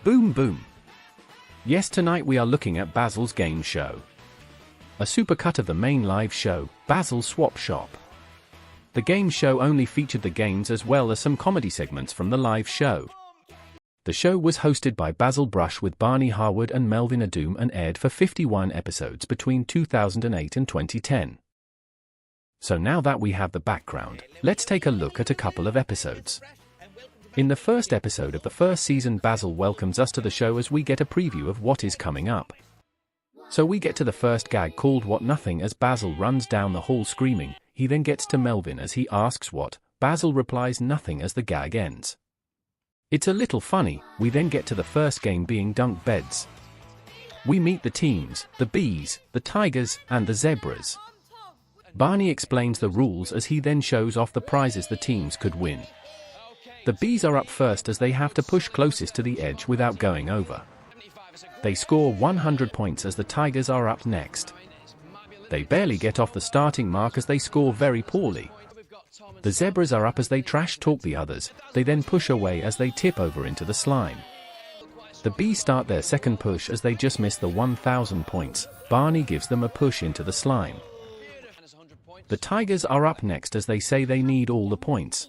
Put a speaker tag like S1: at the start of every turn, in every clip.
S1: Boom boom. Yes, tonight we are looking at Basil's game show. A supercut of the main live show, Basil's Swap Shop. The game show only featured the games as well as some comedy segments from the live show. The show was hosted by Basil Brush with Barney Harwood and Melvin Addoom and aired for 51 episodes between 2008 and 2010. So now that we have the background, let's take a look at a couple of episodes. In the first episode of the first season, Basil welcomes us to the show as we get a preview of what is coming up. So we get to the first gag called What Nothing as Basil runs down the hall screaming. He then gets to Melvin as he asks what. Basil replies nothing as the gag ends. It's a little funny. We then get to the first game being Dunk Beds. We meet the teams, the bees, the tigers, and the zebras. Barney explains the rules as he then shows off the prizes the teams could win. The bees are up first as they have to push closest to the edge without going over. They score 100 points as the tigers are up next. They barely get off the starting mark as they score very poorly. The zebras are up as they trash talk the others. They then push away as they tip over into the slime. The bees start their second push as they just miss the 1,000 points. Barney gives them a push into the slime. The tigers are up next as they say they need all the points.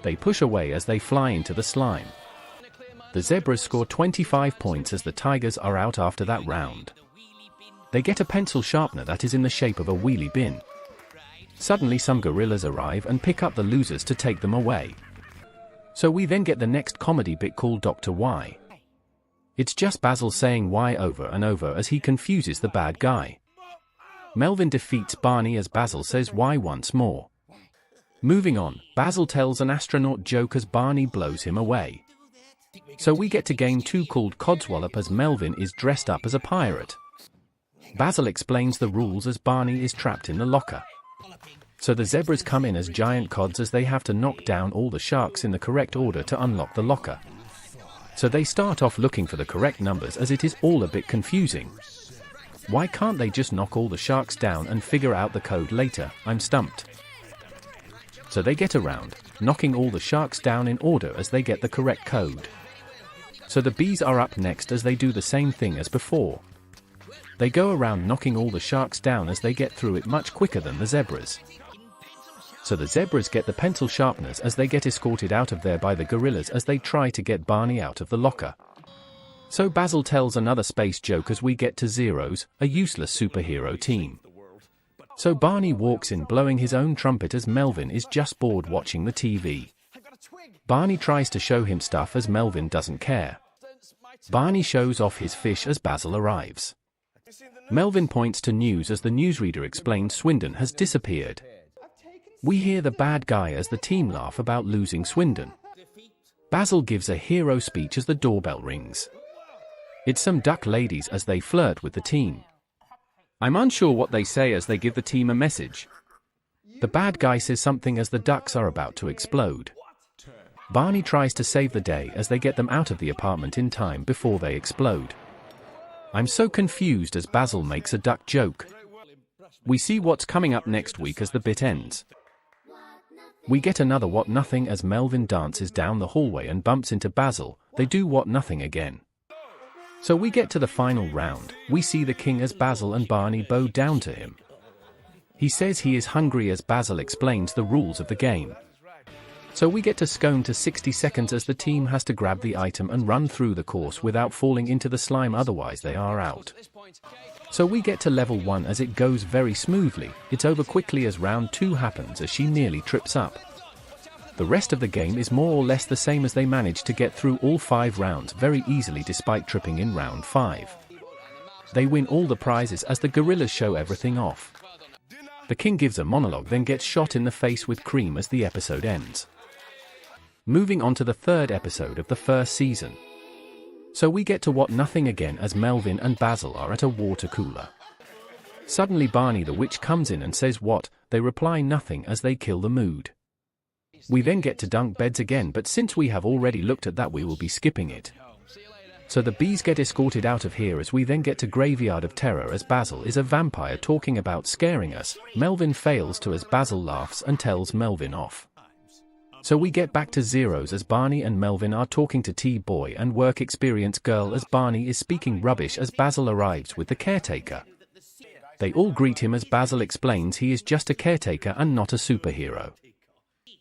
S1: They push away as they fly into the slime. The zebras score 25 points as the tigers are out after that round. They get a pencil sharpener that is in the shape of a wheelie bin. Suddenly some gorillas arrive and pick up the losers to take them away. So we then get the next comedy bit called Dr. Y. It's just Basil saying Y over and over as he confuses the bad guy. Melvin defeats Barney as Basil says Y once more. Moving on, Basil tells an astronaut joke as Barney blows him away. So we get to game 2 called Codswallop as Melvin is dressed up as a pirate. Basil explains the rules as Barney is trapped in the locker. So the zebras come in as giant cods as they have to knock down all the sharks in the correct order to unlock the locker. So they start off looking for the correct numbers as it is all a bit confusing. Why can't they just knock all the sharks down and figure out the code later? I'm stumped. So they get around, knocking all the sharks down in order as they get the correct code. So the bees are up next as they do the same thing as before. They go around knocking all the sharks down as they get through it much quicker than the zebras. So the zebras get the pencil sharpeners as they get escorted out of there by the gorillas as they try to get Barney out of the locker. So Basil tells another space joke as we get to Zeros, a useless superhero team. So Barney walks in blowing his own trumpet as Melvin is just bored watching the TV. Barney tries to show him stuff as Melvin doesn't care. Barney shows off his fish as Basil arrives. Melvin points to news as the newsreader explains Swindon has disappeared. We hear the bad guy as the team laugh about losing Swindon. Basil gives a hero speech as the doorbell rings. It's some duck ladies as they flirt with the team. I'm unsure what they say as they give the team a message. The bad guy says something as the ducks are about to explode. Barney tries to save the day as they get them out of the apartment in time before they explode. I'm so confused as Basil makes a duck joke. We see what's coming up next week as the bit ends. We get another What Nothing as Melvin dances down the hallway and bumps into Basil. They do What Nothing again. So we get to the final round. We see the king as Basil and Barney bow down to him. He says he is hungry as Basil explains the rules of the game. So we get to scone to 60 seconds as the team has to grab the item and run through the course without falling into the slime, otherwise they are out. So we get to level 1 as it goes very smoothly. It's over quickly as round 2 happens as she nearly trips up. The rest of the game is more or less the same as they managed to get through all 5 rounds very easily despite tripping in round 5. They win all the prizes as the gorillas show everything off. The king gives a monologue then gets shot in the face with cream as the episode ends. Moving on to the 3rd episode of the first season. So we get to What Nothing again as Melvin and Basil are at a water cooler. Suddenly Barney the witch comes in and says what, they reply nothing as they kill the mood. We then get to Dunk Beds again, but since we have already looked at that we will be skipping it. So the bees get escorted out of here as we then get to Graveyard of Terror as Basil is a vampire talking about scaring us. Melvin fails to as Basil laughs and tells Melvin off. So we get back to zeros as Barney and Melvin are talking to T-Boy and work experience girl as Barney is speaking rubbish as Basil arrives with the caretaker. They all greet him as Basil explains he is just a caretaker and not a superhero.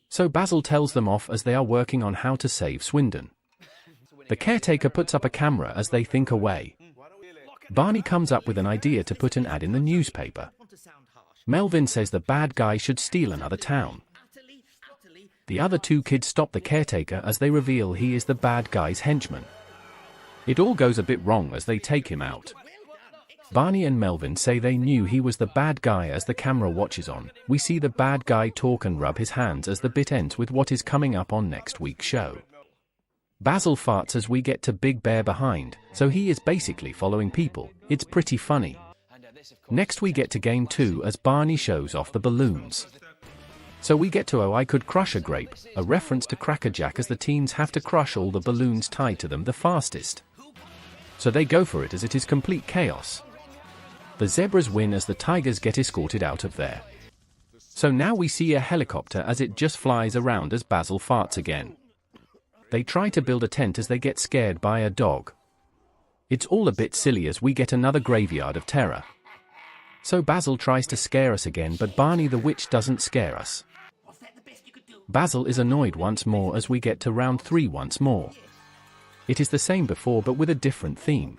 S1: So Basil tells them off as they are working on how to save Swindon. The caretaker puts up a camera as they think away. Barney comes up with an idea to put an ad in the newspaper. Melvin says the bad guy should steal another town. The other two kids stop the caretaker as they reveal he is the bad guy's henchman. It all goes a bit wrong as they take him out. Barney and Melvin say they knew he was the bad guy as the camera watches on. We see the bad guy talk and rub his hands as the bit ends with what is coming up on next week's show. Basil farts as we get to Big Bear behind, so he is basically following people. It's pretty funny. Next we get to Game 2 as Barney shows off the balloons. So we get to Oh I Could Crush a Grape, a reference to Cracker Jack as the teens have to crush all the balloons tied to them the fastest. So they go for it as it is complete chaos. The zebras win as the tigers get escorted out of there. So now we see a helicopter as it just flies around as Basil farts again. They try to build a tent as they get scared by a dog. It's all a bit silly as we get another graveyard of terror. So Basil tries to scare us again but Barney the witch doesn't scare us. Basil is annoyed once more as we get to round 3 once more. It is the same before but with a different theme.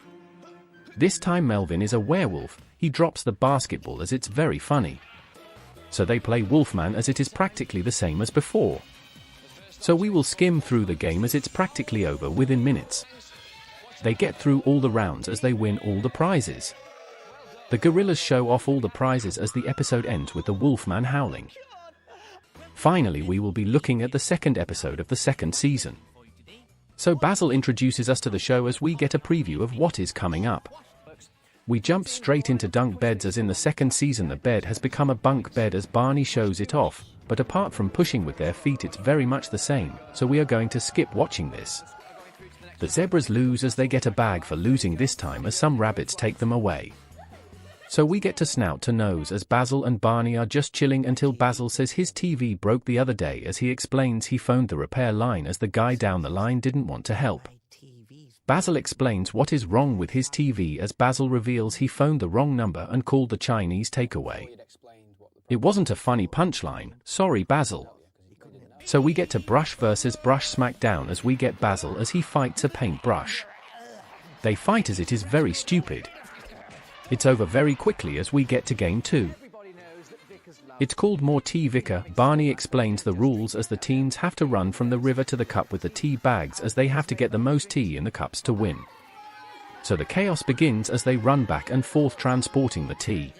S1: This time Melvin is a werewolf, he drops the basketball as it's very funny. So they play Wolfman as it is practically the same as before. So we will skim through the game as it's practically over within minutes. They get through all the rounds as they win all the prizes. The gorillas show off all the prizes as the episode ends with the Wolfman howling. Finally we will be looking at the second episode of the second season. So Basil introduces us to the show as we get a preview of what is coming up. We jump straight into dunk beds as in the second season the bed has become a bunk bed as Barney shows it off, but apart from pushing with their feet it's very much the same, so we are going to skip watching this. The zebras lose as they get a bag for losing this time as some rabbits take them away. So we get to snout to nose as Basil and Barney are just chilling until Basil says his TV broke the other day as he explains he phoned the repair line as the guy down the line didn't want to help. Basil explains what is wrong with his TV as Basil reveals he phoned the wrong number and called the Chinese takeaway. It wasn't a funny punchline, sorry Basil. So we get to Brush versus Brush Smackdown as we get Basil as he fights a paintbrush. They fight as it is very stupid. It's over very quickly as we get to Game 2. It's called More Tea Vicar. Barney explains the rules as the teens have to run from the river to the cup with the tea bags as they have to get the most tea in the cups to win. So the chaos begins as they run back and forth transporting the tea.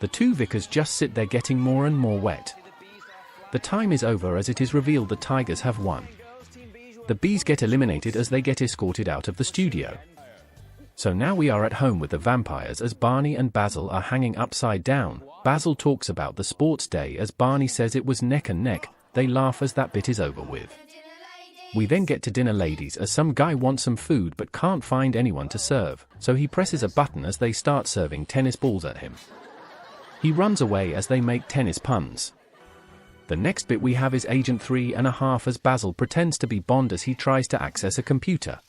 S1: The two vicars just sit there getting more and more wet. The time is over as it is revealed the tigers have won. The bees get eliminated as they get escorted out of the studio. So now we are at home with the vampires as Barney and Basil are hanging upside down. Basil talks about the sports day as Barney says it was neck and neck. They laugh as that bit is over with. We then get to dinner ladies as some guy wants some food but can't find anyone to serve, so he presses a button as they start serving tennis balls at him. He runs away as they make tennis puns. The next bit we have is Agent 3.5 as Basil pretends to be Bond as he tries to access a computer.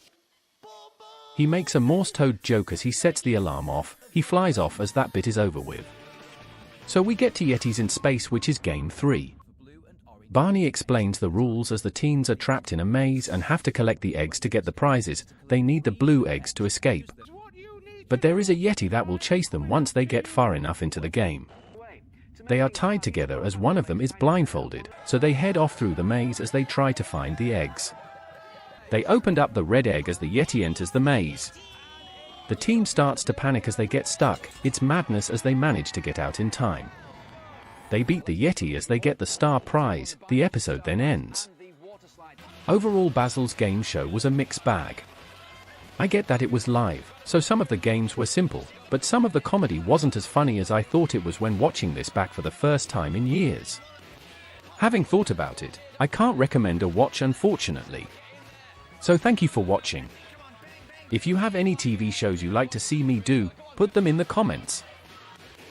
S1: He makes a Morse code joke as he sets the alarm off. He flies off as that bit is over with. So we get to Yetis in Space, which is Game 3. Barney explains the rules as the teens are trapped in a maze and have to collect the eggs to get the prizes. They need the blue eggs to escape. But there is a Yeti that will chase them once they get far enough into the game. They are tied together as one of them is blindfolded, so they head off through the maze as they try to find the eggs. They opened up the red egg as the Yeti enters the maze. The team starts to panic as they get stuck. It's madness as they manage to get out in time. They beat the Yeti as they get the star prize. The episode then ends. Overall, Basil's game show was a mixed bag. I get that it was live, so some of the games were simple, but some of the comedy wasn't as funny as I thought it was when watching this back for the first time in years. Having thought about it, I can't recommend a watch unfortunately. So thank you for watching. If you have any TV shows you like to see me do, put them in the comments.